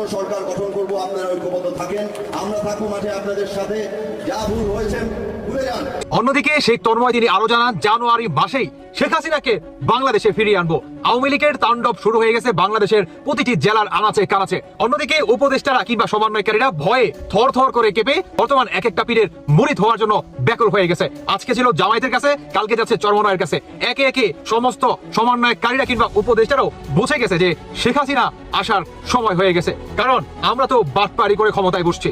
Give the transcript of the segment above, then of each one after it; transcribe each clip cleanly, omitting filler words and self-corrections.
এমন সরকার গঠন করব, আপনারা ঐক্যবদ্ধ থাকেন, আমরা থাকবো মাঠে আপনাদের সাথে। যা ভুল হয়েছে ভুলে যান। অন্যদিকে শেখ তন্ময় তিনি আরো জানান, জানুয়ারি মাসেই শেখ হাসিনাকে বাংলাদেশে ফিরিয়ে আনবো। আওয়ামী লীগের তাণ্ডব শুরু হয়ে গেছে বাংলাদেশের প্রতিটি জেলার আনাচে কানাচে। অন্যদিকে উপদেষ্টারা কিংবা সমন্বয়কারীরা ভয়ে থর থর করে কেঁপে বর্তমান এক একটা পীরের মুরিদ হওয়ার জন্য ব্যাকুল হয়ে গেছে। আজকে ছিল জামায়াতের কাছে, কালকে যাচ্ছে চরমনায়ের কাছে। একে একে সমস্ত সমন্বয়কারীরা কিংবা উপদেষ্টারাও বুঝে গেছে যে শেখ হাসিনা আসার সময় হয়ে গেছে, কারণ আমরা তো বাটপারি করে ক্ষমতায় বসছি।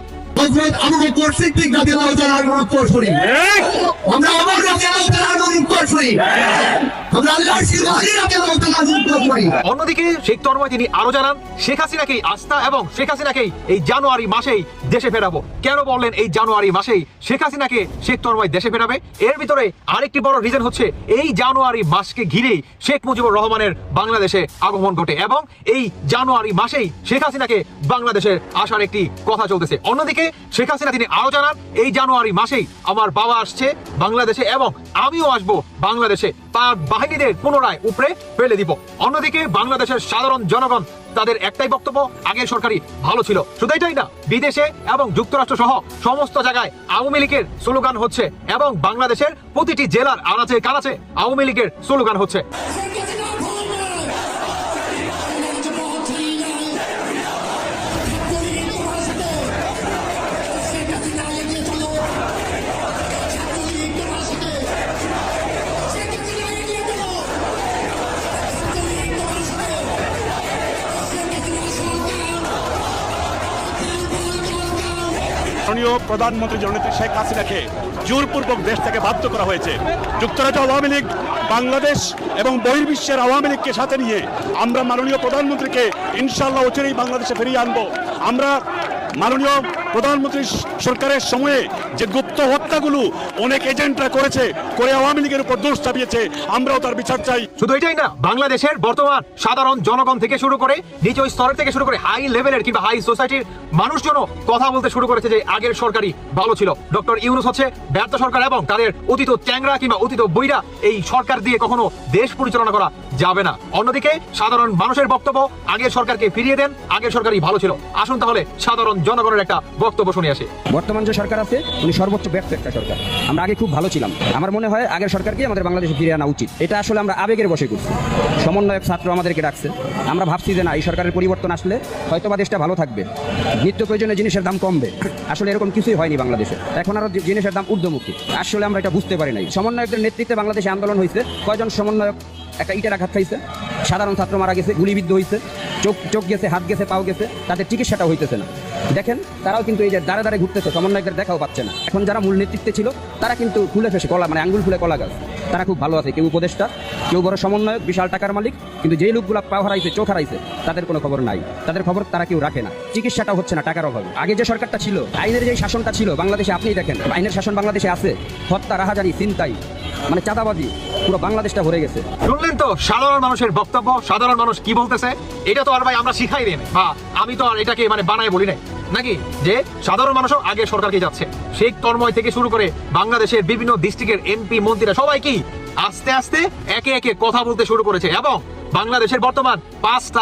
অন্যদিকে শেখ তন্ময় তিনি আরো জানান, শেখ হাসিনাকেই আস্থা এবং শেখ হাসিনাকেই এই জানুয়ারি মাসেই দেশে ফেরাবো। কেন বললেন এই জানুয়ারি মাসেই শেখ হাসিনাকে শেখ তন্ময় দেশে ফেরাবে? এর ভিতরে আরেকটি বড় রিজন হচ্ছে এই জানুয়ারি মাসকে ঘিরেই শেখ মুজিবুর রহমানের বাংলাদেশে আগমন ঘটে এবং এই জানুয়ারি মাসেই শেখ হাসিনাকে বাংলাদেশে আসার একটি কথা চলতেছে। অন্যদিকে শেখ হাসিনা তিনি আরো জানান, এই জানুয়ারি মাসেই আমার বাবা আসছে বাংলাদেশে এবং আমিও আসবো বাংলাদেশে, তার বাহিনীদের পুনরায় উপরে ফেলে দিব। অন্যদিকে বাংলাদেশের সাধারণ জনগণ তাদের একটাই বক্তব্য, আগের সরকারই ভালো ছিল। শুধু এটাই না, বিদেশে এবং যুক্তরাষ্ট্র সহ সমস্ত জায়গায় আওয়ামী লীগের স্লোগান হচ্ছে এবং বাংলাদেশের প্রতিটি জেলার আনাচে কানাচে আওয়ামী লীগের স্লোগান হচ্ছে। মাননীয় প্রধানমন্ত্রী জননেত্রী শেখ হাসিনাকে জোরপূর্বক দেশ থেকে বাধ্য করা হয়েছে। যুক্তরাজ্য আওয়ামী লীগ, বাংলাদেশ এবং বহির্বিশ্বের আওয়ামী লীগকে সাথে নিয়ে আমরা মাননীয় প্রধানমন্ত্রীকে ইনশাআল্লাহ অচিরেই বাংলাদেশে ফিরিয়ে আনবো। আমরা মাননীয় প্রধানমন্ত্রী সরকারের সময়ে যে গুপ্ত হত্যাগুলো অনেক এজেন্টরা করে আওয়ামী লীগের উপর দোষ চাপিয়েছে, আমরাও তার বিচার চাই। শুধু এটাই না, বাংলাদেশের বর্তমান সাধারণ জনগণ থেকে শুরু করে নিচ স্তরের থেকে শুরু করে হাই লেভেলের কিংবা হাই সোসাইটির মানুষজনও কথা বলতে শুরু করেছে যে আগের সরকারই ভালো ছিল। ডক্টর ইউনূস হচ্ছে ব্যর্থ সরকার এবং তাদের অতীত ট্যাংরা কিংবা অতীত বইরা এই সরকার দিয়ে কখনো দেশ পরিচালনা করা যাবে না। অন্যদিকে সাধারণ মানুষের বক্তব্য, আগের সরকারকে ফিরিয়ে দেন, আগের সরকারই ভালো ছিল। আসুন তাহলে সাধারণ জনগণের একটা বক্তব্য শুনে আসে। বর্তমান যে সরকার আছে উনি সর্বোচ্চ ব্যর্থ একটা সরকার। আমরা আগে খুব ভালো ছিলাম, আমার মনে হয় আগের সরকারকে আমাদের বাংলাদেশে ফিরিয়ে আনা উচিত। এটা আসলে আমরা আবেগের বসে করছি। সমন্বয়ক ছাত্র আমাদেরকে ডাকছে, আমরা ভাবছি যে না, এই সরকারের পরিবর্তন আসলে হয়তো বা দেশটা ভালো থাকবে, নিত্য প্রয়োজনীয় জিনিসের দাম কমবে। আসলে এরকম কিছুই হয়নি বাংলাদেশে, এখন আরো জিনিসের দাম ঊর্ধ্বমুখী। আসলে আমরা এটা বুঝতে পারি নাই। সমন্বয়কদের নেতৃত্বে বাংলাদেশে আন্দোলন হয়েছে, কয়জন সমন্বয়ক একটা ইটের আঘাত খাইছে, সাধারণ ছাত্র মারা গেছে, গুলিবিদ্ধ হয়েছে, চোখ গেছে, হাত গেছে, পাও গেছে, তাদের চিকিৎসাটা হইতেছে না। দেখেন তারাও কিন্তু এই যে দাঁড়ে দাঁড়ে ঘুরতেছে, সমন্বয়কদের দেখাও পাচ্ছে না। এখন যারা মূল নেতৃত্বে ছিল তারা কিন্তু ফুলে ফেসে কলা, মানে আঙ্গুল ফুলে কলা গাছ, তারা খুব ভালো আছে। কেউ উপদেষ্টা, কেউ বড় সমন্বয়ক, বিশাল টাকার মালিক, কিন্তু যেই লোকগুলা পা হারাইছে, চোখ হারাইছে, তাদের কোনো খবর নাই। তাদের খবর তারা কেউ রাখে না। চিকিৎসাটা হচ্ছে না টাকার অভাবে। আগে যে সরকারটা ছিল, আইনের যে শাসনটা ছিল বাংলাদেশে, আপনি দেখেন আইনের শাসন বাংলাদেশে আছে, হত্যা, রাহাজানি, ছিনতাই, মানে চাঁদাবাজি, পুরো বাংলাদেশটা ভরে গেছে। শুনলেন তো সাধারণ মানুষের বক্তব্য, সাধারণ মানুষ কি বলতেছে। এটা তো আর ভাই আমরা শিখাই দেন বা আমি তো আর এটাকে মানে বানায় বলি নাই নাকি, যে সাধারণ মানুষও আগে সরকারকে যাচ্ছে। শেখ তন্ময় থেকে শুরু করে বাংলাদেশের বিভিন্ন ডিস্ট্রিক্টের এমপি মন্ত্রীরা সবাই কি আস্তে আস্তে একে একে কথা বলতে শুরু করেছে এবং বাংলাদেশের বর্তমান পাঁচটা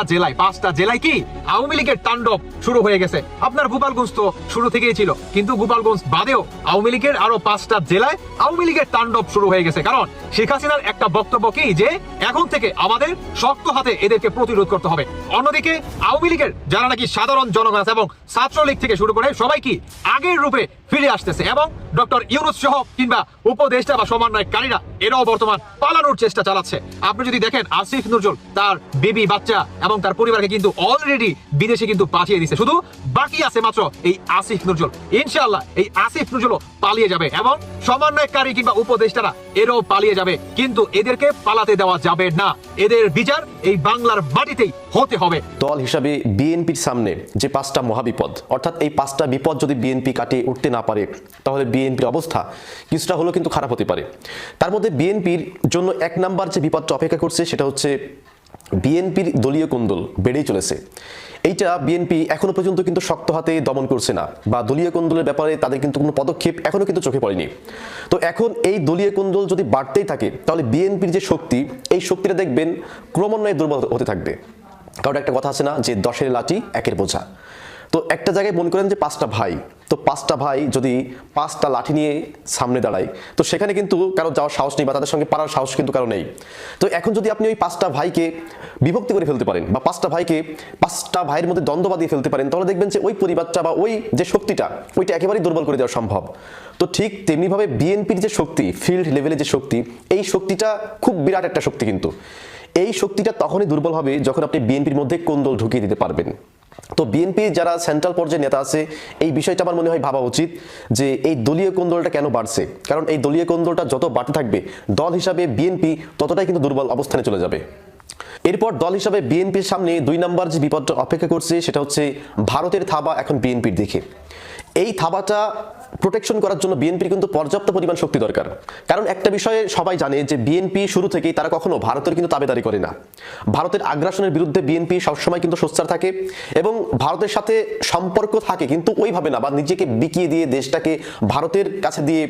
জেলায় কি আওয়ামী লীগের তাণ্ডব শুরু হয়ে গেছে। আপনার গোপালগঞ্জ তো শুরু থেকেই ছিল, কিন্তু গোপালগঞ্জ বাদেও আওয়ামী লীগের আরো 5টা জেলায় আওয়ামী লীগের তাণ্ডব শুরু হয়ে গেছে। কারণ শেখ হাসিনার একটা বক্তব্য কি, যে এখন থেকে আমাদের শক্ত হাতে এদেরকে প্রতিরোধ করতে হবে। অন্যদিকে আওয়ামী লীগের যারা নাকি সাধারণ জনগণ আছে এবং ছাত্রলীগ থেকে শুরু করে সবাই কি আগের রূপে ফিরে আসতেছে এবং ডক্টর ইউনূস সহ কিংবা উপদেষ্টা বা সমন্বয়কারীরা এরাও বর্তমান পালানোর চেষ্টা চালাচ্ছে। আপনি যদি দেখেন, আসিফ নজরুল তার বেবি বাচ্চা এবং তার পরিবারকে কিন্তু অলরেডি বিদেশে কিন্তু পাঠিয়ে দিচ্ছে। শুধু বাকি আছে মাত্র এই আসিফ নজরুল। ইনশাআল্লাহ এই আসিফ নজরুল পালিয়ে যাবে এবং সমন্বয়কারী কিংবা উপদেষ্টারা এরাও পালিয়ে যাবে, কিন্তু এদেরকে পালাতে দেওয়া যাবে না। এদের বিচার এই বাংলার মাটিতেই হতে হবে। দল হিসাবে বিএনপির সামনে যে 5টা মহাবিপদ, অর্থাৎ এই 5টা বিপদ যদি বিএনপি কাটিয়ে উঠতে না পারে, তাহলে বিএনপির অবস্থা কিছুটা হলেও কিন্তু খারাপ হতে পারে। তার মধ্যে বিএনপির জন্য 1 নাম্বার যে বিপদটা অপেক্ষা করছে সেটা হচ্ছে বিএনপির দলীয় কোন্দল বেড়েই চলেছে। এইটা বিএনপি এখনো পর্যন্ত কিন্তু শক্ত হাতে দমন করছে না, বা দলীয় কোন্দলের ব্যাপারে তাদের কিন্তু কোনো পদক্ষেপ এখনো কিন্তু চোখে পড়েনি। তো এখন এই দলীয় কোন্দল যদি বাড়তেই থাকে, তাহলে বিএনপির যে শক্তি, এই শক্তিটা দেখবেন ক্রমান্বয়ে দুর্বল হতে থাকবে। কারণ একটা কথা আছে না যে 10-এর লাঠি 1-এর বোঝা। তো একটা জায়গায় মনে করেন যে 5টা ভাই, তো 5টা ভাই যদি 5টা লাঠি নিয়ে সামনে দাঁড়ায়, তো সেখানে কিন্তু কারো যাওয়ার সাহস নেই বা তাদের সঙ্গে পারার সাহস কিন্তু কারো নেই। তো এখন যদি আপনি ওই 5টা ভাইকে বিভক্তি করে ফেলতে পারেন বা 5টা ভাইয়ের মধ্যে দ্বন্দ্ব বাঁধিয়ে ফেলতে পারেন, তাহলে দেখবেন যে ওই পরিবারটা বা ওই যে শক্তিটা ওইটা একেবারেই দুর্বল করে দেওয়া সম্ভব। তো ঠিক তেমনিভাবে বিএনপির যে শক্তি, ফিল্ড লেভেলে যে শক্তি, এই শক্তিটা খুব বিরাট একটা শক্তি, কিন্তু এই শক্তিটা তখনই দুর্বল হবে যখন আপনি বিএনপির মধ্যে কোন্দল ঢুকিয়ে দিতে পারবেন। তো বিএনপি যারা সেন্ট্রাল পর্যায়ে নেতা আছে, এই বিষয়টা আমার মনে হয় ভাবা উচিত যে এই দলীয় কোন্দলটা কেন বাড়ছে। কারণ এই দলীয় কোন্দলটা যত বাড়তে থাকবে, দল হিসাবে বিএনপি ততটাই কিন্তু দুর্বল অবস্থানে চলে যাবে। এরপর দল হিসাবে বিএনপির সামনে 2 নম্বর যে বিপদটা অপেক্ষা করছে সেটা হচ্ছে ভারতের থাবা এখন বিএনপির দিকে। এই থাবাটা প্রোটেকশন করার জন্য বিএনপির কিন্তু পর্যাপ্ত পরিমাণ শক্তি দরকার। কারণ একটা বিষয়ে সবাই জানে যে বিএনপি শুরু থেকেই তারা কখনো ভারতের কিন্তু তাবেদারি করে না। ভারতের আগ্রাসনের বিরুদ্ধে বিএনপি সবসময় কিন্তু সোচ্চার থাকে এবং ভারতের সাথে সম্পর্ক থাকে, কিন্তু ওইভাবে না বা নিজেকে বিকিয়ে দিয়ে দেশটাকে ভারতের কাছে দিয়ে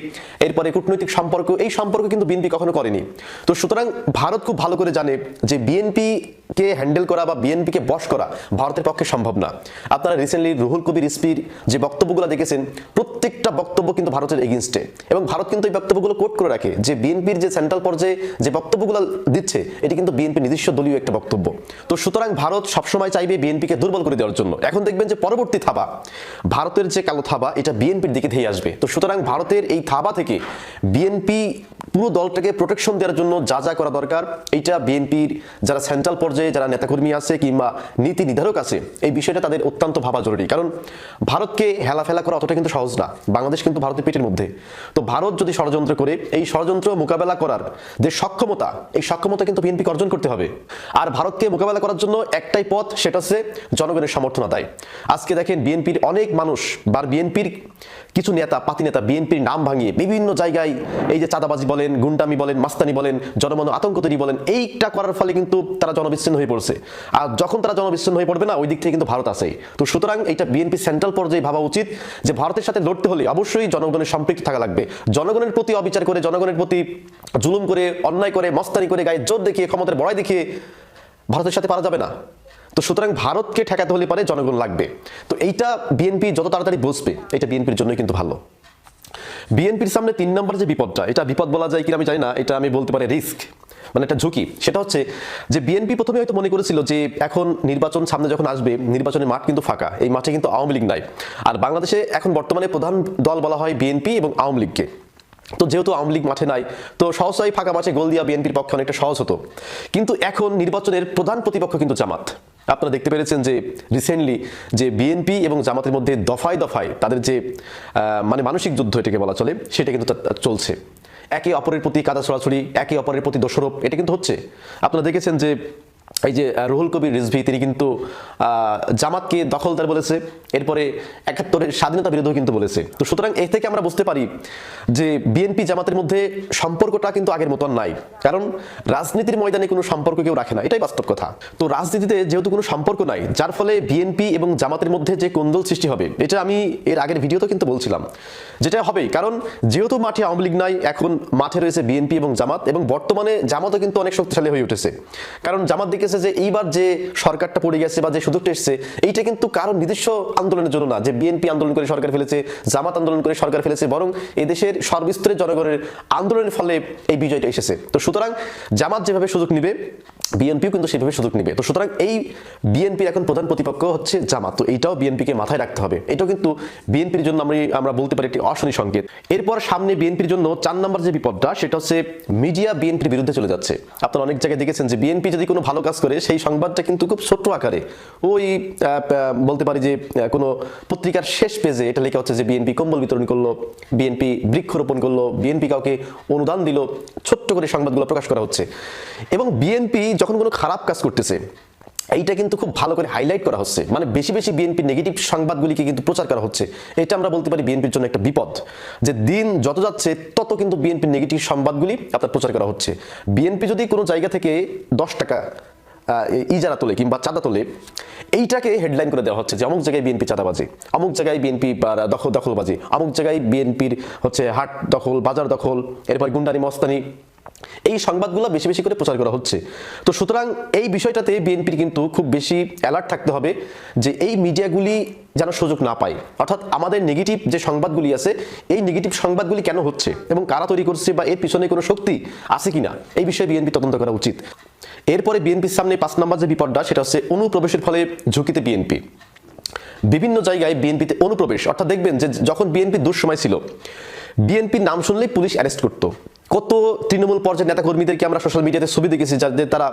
এরপরে কূটনৈতিক সম্পর্ক, এই সম্পর্ক কিন্তু বিএনপি কখনো করেনি। তো সুতরাং ভারত খুব ভালো করে জানে যে বিএনপিকে হ্যান্ডেল করা বা বিএনপিকে বশ করা ভারতের পক্ষে সম্ভব না। আপনারা রিসেন্টলি রুহুল কবির রিজভির যে বক্তব্যগুলো দেখেছেন, প্রত্যেকটা বক্তব্য কিন্তু ভারতের এগেইনস্টে, এবং ভারত কিন্তু এই বক্তব্যগুলো কোট করে রাখে যে বিএনপির যে সেন্ট্রাল পর্যায়ে যে বক্তব্যগুলো দিচ্ছে এটি কিন্তু বিএনপির নিজস্ব দলীয় একটা বক্তব্য। তো সুতরাং ভারত সবসময় চাইবে বিএনপিকে দুর্বল করে দেওয়ার জন্য। এখন দেখবেন যে পরবর্তী থাবা, ভারতের যে কালো থাবা, এটা বিএনপির দিকে ধেয়ে আসবে। তো সুতরাং ভারতের এই থাবা থেকে বিএনপি পুরো দলটাকে প্রোটেকশন দেওয়ার জন্য যা যা করা দরকার, এইটা বিএনপির যারা সেন্ট্রাল পর্যায়ে যারা নেতাকর্মী আছে কিংবা নীতি নির্ধারক আছে, এই বিষয়টা তাদের অত্যন্ত ভাবা জরুরি। কারণ ভারতকে হেলাফেলা করা অতটা কিন্তু সহজ না। বাংলাদেশ কিন্তু ভারতের পেটের মধ্যে। তো ভারত যদি ষড়যন্ত্র করে, এই ষড়যন্ত্র মোকাবেলা করার যে সক্ষমতা, এই সক্ষমতা কিন্তু বিএনপি অর্জন করতে হবে। আর ভারতকে মোকাবেলা করার জন্য একটাই পথ, সেটা হচ্ছে জনগণের সমর্থন আদায়। আজকে দেখেন বিএনপির অনেক মানুষ বা বিএনপির কিছু নেতা, পাতি নেতা বিএনপির নাম ভাঙিয়ে বিভিন্ন জায়গায় এই যে চাঁদাবাজি বলেন, গুন্ডামি বলেন, মাস্তানি বলেন, জনমন আতঙ্ক তৈরি বলেন, এইটা করার ফলে কিন্তু তারা জনবিচ্ছিন্ন হয়ে পড়ছে। আর যখন তারা জনবিচ্ছিন্ন হয়ে পড়বে না, ওই দিক থেকে কিন্তু ভারত আসেই। তো সুতরাং এটা বিএনপি সেন্ট্রাল পর্যায়ে ভাবা উচিত যে ভারতের সাথে লড়তে হলে অবশ্যই জনগণের সম্পৃক্ত থাকা লাগবে। জনগণের প্রতি অবিচার করে, জনগণের প্রতি জুলুম করে, অন্যায় করে, মস্তানি করে, গায়ে জোর দেখিয়ে, ক্ষমতার বড়াই দেখিয়ে ভারতের সাথে পারা যাবে না। তো সুতরাং ভারতকে ঠেকাতে হলে পারে জনগণ লাগবে। তো এইটা বিএনপি যত তাড়াতাড়ি বুঝবে, এটা বিএনপির জন্যই কিন্তু ভালো। বিএনপির সামনে 3 নম্বর যে বিপদটা, এটা বিপদ বলা যায় কিনা আমি জানি না, এটা আমি বলতে পারি রিস্ক, মানে একটা ঝুঁকি। সেটা হচ্ছে যে বিএনপি প্রথমে হয়তো মনে করেছিল যে এখন নির্বাচন সামনে যখন আসবে, নির্বাচনের মাঠ কিন্তু ফাঁকা, এই মাঠে কিন্তু আওয়ামী লীগ নাই। আর বাংলাদেশে এখন বর্তমানে প্রধান দল বলা হয় বিএনপি এবং আওয়ামী লীগকে। তো যেহেতু আওয়ামী লীগ মাঠে নাই, তো সহসাই ফাঁকা মাঠে গোল দিয়া বিএনপির পক্ষে অনেকটা সহজ হতো। কিন্তু এখন নির্বাচনের প্রধান প্রতিপক্ষ কিন্তু জামাত। আপনারা দেখতে পেরেছেন যে রিসেন্টলি যে বিএনপি এবং জামাতের মধ্যে দফায় দফায় তাদের যে মানে মানসিক যুদ্ধ এটাকে বলা চলে, সেটা কিন্তু চলছে। একে অপরের প্রতি কাদা ছড়াছড়ি, একে অপরের প্রতি দোষারোপ, এটা কিন্তু হচ্ছে। আপনারা দেখেছেন যে এই যে রুহুল কবির রিজভি, তিনি কিন্তু জামাতকে দখলদার বলেছে, এরপরে 71-এর স্বাধীনতা বিরোধী কিন্তু বলেছে। তো সুতরাং এর থেকে আমরা বুঝতে পারি যে বিএনপি জামাতের মধ্যে সম্পর্কটা কিন্তু আগের মতন নাই। কারণ রাজনীতির ময়দানে কোনো সম্পর্ক কেউ রাখে না, এটাই বাস্তব কথা। তো রাজনীতিতে যেহেতু কোনো সম্পর্ক নাই, যার ফলে বিএনপি এবং জামাতের মধ্যে যে কোন্দল সৃষ্টি হবে, এটা আমি এর আগের ভিডিওতে কিন্তু বলছিলাম যেটা হবেই। কারণ যেহেতু মাঠে আওয়ামী লীগ নাই, এখন মাঠে রয়েছে বিএনপি এবং জামাত, এবং বর্তমানে জামাতও কিন্তু অনেক শক্তিশালী হয়ে উঠেছে। কারণ জামাত দিকে যে এইবার যে সরকারটা পড়ে গেছে বা যে সুযোগটা এসেছে, এইটা কিন্তু কারণ নিজস্ব আন্দোলনের জন্য না, যে বিএনপি আন্দোলন করে সরকার ফেলেছে, জামাত আন্দোলন করে সরকার ফেলেছে, বরং এদেশের সর্বস্তরের জনগণের আন্দোলনের ফলে এই বিজয়টা এসেছে। তো সুতরাং জামাত যেভাবে সুযোগ নিবে, বিএনপিও কিন্তু সেভাবে সুযোগ নিবে। তো সুতরাং এই বিএনপির এখন প্রধান প্রতিপক্ষ হচ্ছে জামাত। তো এইটাও বিএনপিকে মাথায় রাখতে হবে। এটাও কিন্তু বিএনপির জন্য আমরা বলতে পারি একটি অশনি সংকেত। এরপর সামনে বিএনপির জন্য 4 নম্বর যে বিপদটা, সেটা হচ্ছে মিডিয়া বিএনপির বিরুদ্ধে চলে যাচ্ছে। আপনারা অনেক জায়গায় দেখেছেন যে বিএনপি যদি কোনো ভালো কাজ করে, সেই সংবাদটা কিন্তু খুব ছোট্ট আকারে ওই বলতে পারি যে কোনো পত্রিকার শেষ পেজে এটা লেখা হচ্ছে যে বিএনপি কম্বল বিতরণ করলো, বিএনপি বৃক্ষরোপণ করলো, বিএনপি কাউকে অনুদান দিল, ছোট্ট করে সংবাদগুলো প্রকাশ করা হচ্ছে। এবং বিএনপি যখন কোনো খারাপ কাজ করতেছে, এইটা কিন্তু খুব ভালো করে হাইলাইট করা হচ্ছে, মানে বেশি বেশি বিএনপির নেগেটিভ সংবাদগুলিকে কিন্তু প্রচার করা হচ্ছে। এটা আমরা বলতে পারি বিএনপির জন্য একটা বিপদ, যে দিন যত যাচ্ছে তত কিন্তু বিএনপির নেগেটিভ সংবাদগুলি আপনার প্রচার করা হচ্ছে। বিএনপি যদি কোনো জায়গা থেকে 10 টাকা ইজারা তোলে কিংবা চাঁদা তোলে, এইটাকে হেডলাইন করে দেওয়া হচ্ছে যে অমুক জায়গায় বিএনপি চাঁদাবাজি, অমুক জায়গায় বিএনপি দখলবাজি, অমুক জায়গায় বিএনপির হচ্ছে হাট দখল, বাজার দখল, এরপর গুন্ডানি মস্তানি, এই সংবাদগুলো বেশি বেশি করে প্রচার করা হচ্ছে। তো সুতরাং এই বিষয়টাতে বিএনপির কিন্তু খুব বেশি অ্যালার্ট থাকতে হবে যে এই মিডিয়াগুলি যেন সুযোগ না পায়, অর্থাৎ আমাদের নেগেটিভ যে সংবাদগুলি আছে এই নেগেটিভ সংবাদগুলি কেন হচ্ছে এবং কারা তৈরি করছে বা এর পিছনে কোনো শক্তি আছে কিনা এই বিষয়ে বিএনপি তদন্ত করা উচিত। এরপরে বিএনপির সামনে 5 নম্বর যে বিপদটা সেটা হচ্ছে অনুপ্রবেশের ফলে ঝুঁকিতে বিএনপি। বিভিন্ন জায়গায় বিএনপিতে অনুপ্রবেশ, অর্থাৎ দেখবেন যে যখন বিএনপি দুঃসময় ছিল বিএনপির নাম শুনলেই পুলিশ অ্যারেস্ট করতো। কত তৃণমূল পর্যায়ের নেতাকর্মীদেরকে আমরা সোশ্যাল মিডিয়াতে ছবি দেখেছি যাদের তারা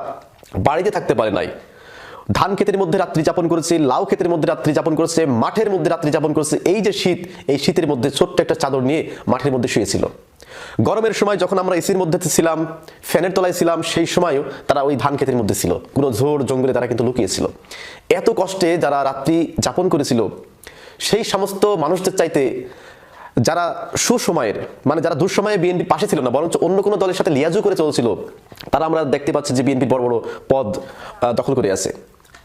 বাড়িতে থাকতে পারে নাই, ধান ক্ষেতের মধ্যে রাত্রি যাপন করেছে, লাউ ক্ষেতের মধ্যে রাত্রি যাপন করেছে, মাঠের মধ্যে রাত্রি যাপন করেছে। এই যে শীত, এই শীতের মধ্যে ছোট্ট একটা চাদর নিয়ে মাঠের মধ্যে শুয়েছিল। গরমের সময় যখন আমরা এসির মধ্যে ছিলাম, ফ্যানের তলায় ছিলাম, সেই সময়ও তারা ওই ধান ক্ষেতের মধ্যে ছিল, কোনো ঝোড় জঙ্গলে তারা কিন্তু লুকিয়েছিল। এত কষ্টে যারা রাত্রি যাপন করেছিল সেই সমস্ত মানুষদের চাইতে যারা সুসময়ের মানে যারা দুঃসময়ে বিএনপির পাশে ছিল না বরঞ্চ অন্য কোনো দলের সাথে লিয়াজু করে চলছিল, তারা আমরা দেখতে পাচ্ছি যে বিএনপির বড় বড় পদ দখল করে আছে।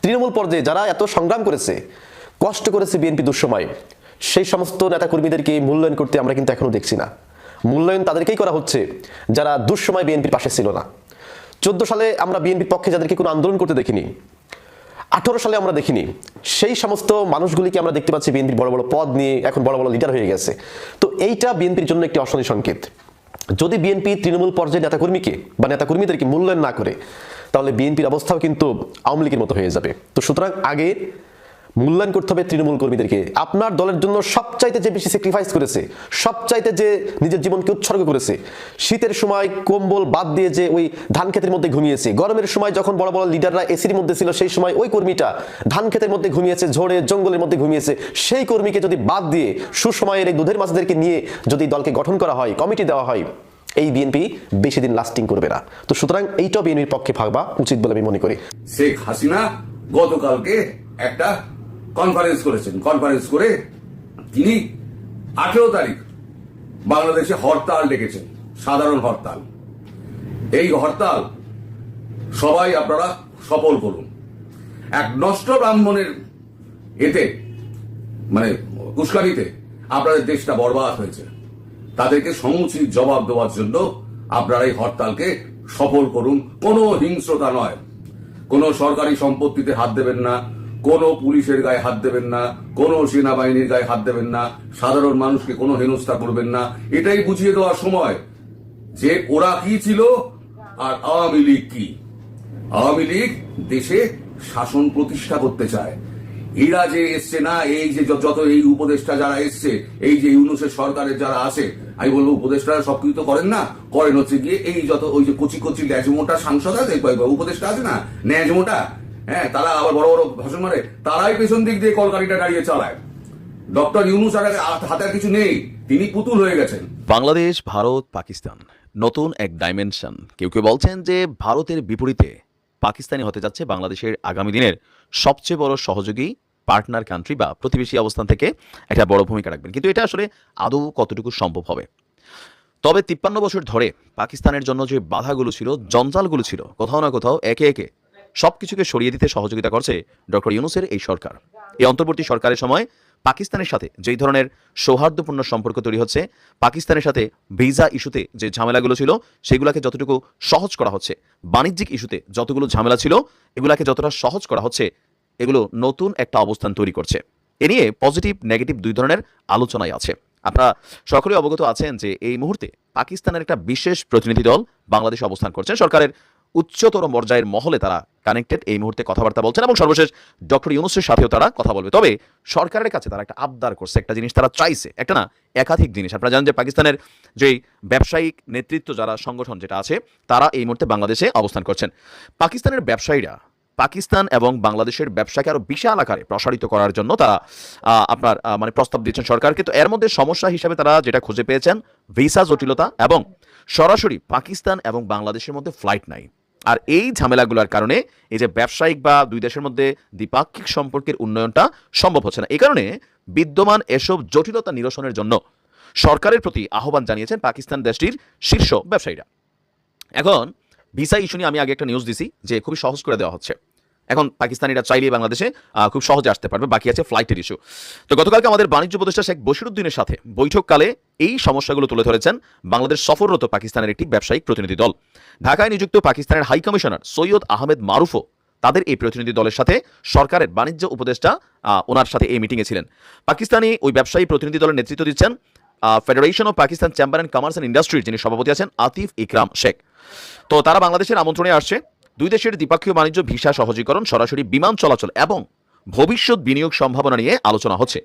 তৃণমূল পর্যায়ে যারা এত সংগ্রাম করেছে, কষ্ট করেছে বিএনপি দুঃসময়ে, সেই সমস্ত নেতাকর্মীদেরকে মূল্যায়ন করতে আমরা কিন্তু এখনো দেখছি না। মূল্যায়ন তাদেরকেই করা হচ্ছে যারা দুঃসময় বিএনপির পাশে ছিল না। 14 সালে আমরা বিএনপির পক্ষে যাদেরকে কোনো আন্দোলন করতে দেখিনি, 18 সালে আমরা দেখিনি, সেই সমস্ত মানুষগুলিকে আমরা দেখতে পাচ্ছি বিএনপির বড় বড় পদ নিয়ে এখন বড় বড় লিডার হয়ে গেছে। তো এইটা বিএনপির জন্য একটি অশনি সংকেত। যদি বিএনপি তৃণমূল পর্যায়ে নেতাকর্মীকে বা নেতাকর্মীদেরকে মূল্যায়ন না করে তাহলে বিএনপির অবস্থাও কিন্তু আওয়ামী লীগের মতো হয়ে যাবে। তো সুতরাং আগে মূল্যায়ন করতে হবে তৃণমূল কর্মীদেরকে। আপনার দলের জন্য সবচাইতে যে বেশি স্যাক্রিফাইস করেছে, সবচাইতে যে নিজের জীবনকে উৎসর্গ করেছে, শীতের সময় কম্বল বাদ দিয়ে যে ওই ধান ক্ষেতের মধ্যে ঘুমিয়েছে, গরমের সময় যখন বড় বড় লিডাররা এসির মধ্যে ছিল সেই সময় ওই কর্মীটা ধান ক্ষেতের মধ্যে ঘুমিয়েছে, ঝড়ে জঙ্গলের মধ্যে ঘুমিয়েছে, সেই কর্মীকে যদি বাদ দিয়ে সুসময়ের এই দুধের মাছদেরকে নিয়ে যদি দলকে গঠন করা হয়, কমিটি দেওয়া হয়, এই বিএনপি বেশি দিন লাস্টিং করবে না। তো সুতরাং এইটাও বিএনপির পক্ষে ভাবা উচিত বলে আমি মনে করি। শেখ হাসিনা গতকালকে একটা কনফারেন্স করেছেন, কনফারেন্স করে তিনি 18 তারিখ বাংলাদেশে হরতাল ডেকেছেন, সাধারণ হরতাল। এই হরতাল সবাই আপনারা সফল করুন। এক নষ্ট ব্রাহ্মণের এতে মানে উস্কানিতে আপনাদের দেশটা বরবাদ হয়েছে, তাদেরকে সমুচিত জবাব দেওয়ার জন্য আপনারা এই হরতালকে সফল করুন। কোনো হিংস্রতা নয়, কোনো সরকারি সম্পত্তিতে হাত দেবেন না, কোনো পুলিশের গায়ে হাত দেবেন না, কোনো সেনাবাহিনীর গায়ে হাত দেবেন না, সাধারণ মানুষকে কোনো হেনস্থা করবেন না। এটাই বুঝিয়ে দেওয়ার সময় যে ওরা কি ছিল আর আওয়ামী লীগ কি। আওয়ামী লীগ দেশে শাসন প্রতিষ্ঠা করতে চায়। এরা যে এসছে না, এই যে যত এই উপদেষ্টা যারা এসছে, এই যে ইউনূসের সরকারের যারা আছে, আমি বলবো উপদেষ্টারা সবকিছু তো করেন না, করেন হচ্ছে গিয়ে এই যত ওই যে কচি কচি ন্যাজমোটা সাংসদ আছে, উপদেষ্টা আছে না ন্যাজমোটা, হ্যাঁ, তারা আবার বড় বড় ভাষণ মারে, তারাই পেছন দিক দিয়ে কলকারিটা দাঁড়িয়ে চালায়। ডক্টর ইউনূস আর হাতে কিছু নেই, তিনি পুতুল হয়ে গেছেন। বাংলাদেশ, ভারত, পাকিস্তান নতুন এক ডাইমেনশন। কেউ কেউ বলছেন যে ভারতের বিপরীতে পাকিস্তানি হতে যাচ্ছে বাংলাদেশের আগামী দিনের সবচেয়ে বড় সহযোগী, পার্টনার কান্ট্রি বা প্রতিবেশী অবস্থান থেকে একটা বড় ভূমিকা রাখবেন। কিন্তু এটা আসলে আদৌ কতটুকু সম্ভব হবে? তবে 53 বছর ধরে পাকিস্তানের জন্য যে বাধাগুলো ছিল, জঞ্জালগুলো ছিল, কোথাও না কোথাও একে একে সবকিছুকে সরিয়ে দিতে সহযোগিতা করছে ডক্টর ইউনূসের এই সরকার। এই অন্তর্বর্তী সরকারের সময় পাকিস্তানের সাথে যেই ধরনের সৌহার্দ্যপূর্ণ সম্পর্ক তৈরি হচ্ছে, পাকিস্তানের সাথে ভিসা ইস্যুতে যে ঝামেলাগুলো ছিল সেগুলোকে যতটুকু সহজ করা হচ্ছে, বাণিজ্যিক ইস্যুতে যতগুলো ঝামেলা ছিল এগুলাকে যতটা সহজ করা হচ্ছে, এগুলো নতুন একটা অবস্থান তৈরি করছে। এ নিয়ে পজিটিভ নেগেটিভ দুই ধরনের আলোচনাই আছে। আপনারা সকলেই অবগত আছেন যে এই মুহূর্তে পাকিস্তানের একটা বিশেষ প্রতিনিধি দল বাংলাদেশে অবস্থান করছেন। সরকারের উচ্চতর পর্যায়ের মহলে তারা কানেক্টেড, এই মুহূর্তে কথাবার্তা বলছেন এবং সর্বশেষ ডক্টর ইউনূসের সাথেও তারা কথা বলবে। তবে সরকারের কাছে তারা একটা আবদার করছে, একটা জিনিস তারা চাইছে, একটা না একাধিক জিনিস। আপনারা জানেন যে পাকিস্তানের যেই ব্যবসায়িক নেতৃত্ব যারা সংগঠন যেটা আছে, তারা এই মুহূর্তে বাংলাদেশে অবস্থান করছেন। পাকিস্তানের ব্যবসায়ীরা পাকিস্তান এবং বাংলাদেশের ব্যবসাকে আরো বিশাল আকারে প্রসারিত করার জন্য তারা আপনার মানে প্রস্তাব দিচ্ছেন সরকারকে। তো এর মধ্যে সমস্যা হিসেবে তারা যেটা খুঁজে পেয়েছেন ভিসা জটিলতা এবং সরাসরি পাকিস্তান এবং বাংলাদেশের মধ্যে ফ্লাইট নাই। আর এই ঝামেলাগুলোর কারণে এই যে ব্যবসায়িক বা দুই দেশের মধ্যে দ্বিপাক্ষিক সম্পর্কের উন্নয়নটা সম্ভব হচ্ছে না। এই কারণে বিদ্যমান এসব জটিলতা নিরসনের জন্য সরকারের প্রতি আহ্বান জানিয়েছেন পাকিস্তান দেশটির শীর্ষ ব্যবসায়ীরা। এখন ভিসা ইস্যু নিয়ে আমি আগে একটা নিউজ দিছি যে খুবই সহজ করে দেওয়া হচ্ছে। এখন পাকিস্তানিরা চাইলেই বাংলাদেশে খুব সহজে আসতে পারবে, বাকি আছে ফ্লাইটের ইস্যু। তো গতকালকে আমাদের বাণিজ্য উপদেষ্টা শেখ বশিরউদ্দিনের সাথে বৈঠককালে এই সমস্যাগুলো তুলে ধরেছেন বাংলাদেশ সফররত পাকিস্তানের একটি ব্যবসায়িক প্রতিনিধি দল। ঢাকায় নিযুক্ত পাকিস্তানের হাই কমিশনার সৈয়দ আহমেদ মারুফও তাদের এই প্রতিনিধি দলের সাথে সরকারের বাণিজ্য উপদেষ্টা ওনার সাথে এই মিটিংয়ে ছিলেন। পাকিস্তানি ওই ব্যবসায়ী প্রতিনিধি দলের নেতৃত্ব দিচ্ছেন federation of Pakistan chamber and commerce and ইন্ডাস্ট্রির যিনি সভাপতি আছেন আতিফ ইকরাম শেখ। তো তারা বাংলাদেশের আমন্ত্রণে আসছে। দুই দেশের দ্বিপক্ষীয় বাণিজ্য, ভিসা সহজীকরণ, সরাসরি বিমান চলাচল এবং ভবিষ্যৎ বিনিয়োগ সম্ভাবনা নিয়ে আলোচনা হচ্ছে।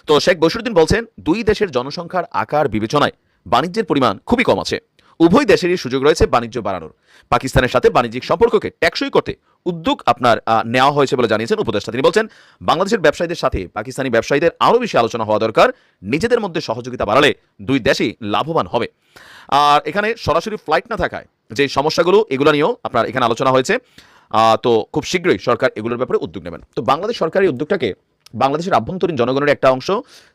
তো শেখ বশিরউদ্দিন বলছেন, দুই দেশের জনসংখ্যার আকার বিবেচনায় বাণিজ্যের পরিমাণ খুবই কম আছে। উভয় দেশেরই সুযোগ রয়েছে বাণিজ্য বাড়ানোর। পাকিস্তানের সাথে বাণিজ্যিক সম্পর্ককে টেকসই করতে উদ্যোগ নেওয়া হয়েছে বলে জানিয়েছেন উপদেষ্টা। তিনি বলছেন, বাংলাদেশের ব্যবসায়ীদের সাথে পাকিস্তানি ব্যবসায়ীদের আরও বেশি আলোচনা হওয়া দরকার। নিজেদের মধ্যে সহযোগিতা বাড়ালে দুই দেশই লাভবান হবে। আর এখানে সরাসরি ফ্লাইট না থাকায় যে সমস্যাগুলো, এগুলো নিয়েও আপনার এখানে আলোচনা হয়েছে। তো খুব শীঘ্রই সরকার এগুলোর ব্যাপারে উদ্যোগ নেবেন। তো বাংলাদেশ সরকার এই উদ্যোগটাকে বাংলাদেশের আভ্যন্তরীণ জনগণের একটা অংশ,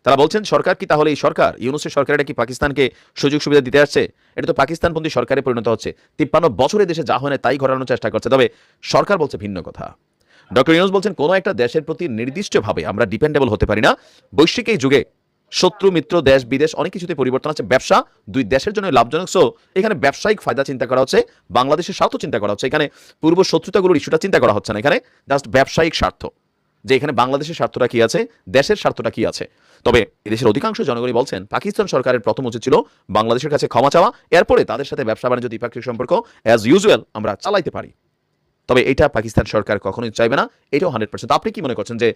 তারা বলছেন সরকার কি তাহলে এই সরকার ইউনূসের সরকার এটা কি পাকিস্তানকে সুযোগ সুবিধা দিতে আসছে? এটা তো পাকিস্তানপন্থী সরকারে পরিণত হচ্ছে। 53 বছরে দেশে যা হয় না তাই ঘটানোর চেষ্টা করছে। তবে সরকার বলছে ভিন্ন কথা। ডক্টর ইউনূস বলছেন, কোনো একটা দেশের প্রতি নির্দিষ্টভাবে আমরা ডিপেন্ডেবল হতে পারি না। বৈশ্বিক এই যুগে শত্রু মিত্র দেশ বিদেশ অনেক কিছুতে পরিবর্তন আছে। ব্যবসা দুই দেশের জন্য লাভজনক। সো এখানে ব্যবসায়িক ফায়দা চিন্তা করা হচ্ছে, বাংলাদেশের স্বার্থ চিন্তা করা হচ্ছে। এখানে পূর্ব শত্রুতাগুলোর ইস্যুটা চিন্তা করা হচ্ছে না, এখানে জাস্ট ব্যবসায়িক স্বার্থ, যে এখানে বাংলাদেশের স্বার্থটা কি আছে, দেশের স্বার্থটা কি আছে। তবে এদেশের অধিকাংশ জনগণই বলছেন পাকিস্তান সরকারের প্রথম উচিত ছিল বাংলাদেশের কাছে ক্ষমা চাওয়া, এরপরে তাদের সাথে ব্যবসা বাণিজ্য দ্বিপাক্ষিক সম্পর্ক অ্যাজ ইউজুয়াল আমরা চালাইতে পারি। তবে এটা পাকিস্তান সরকার কখনোই চাইবে না, এটাও 100%। আপনি কি মনে করছেন যে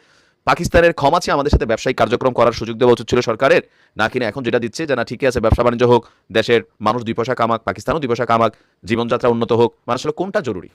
পাকিস্তানের ক্ষমা চেয়ে আমাদের সাথে ব্যবসায়িক কার্যক্রম করার সুযোগ দেওয়া উচিত ছিল সরকারের, নাকি না এখন যেটা দিচ্ছে যে না ঠিকই আছে ব্যবসা বাণিজ্য হোক, দেশের মানুষ 2 পয়সা কামাক, পাকিস্তানও 2 পয়সা কামাক, জীবনযাত্রা উন্নত হোক, মানে আসলে কোনটা জরুরি?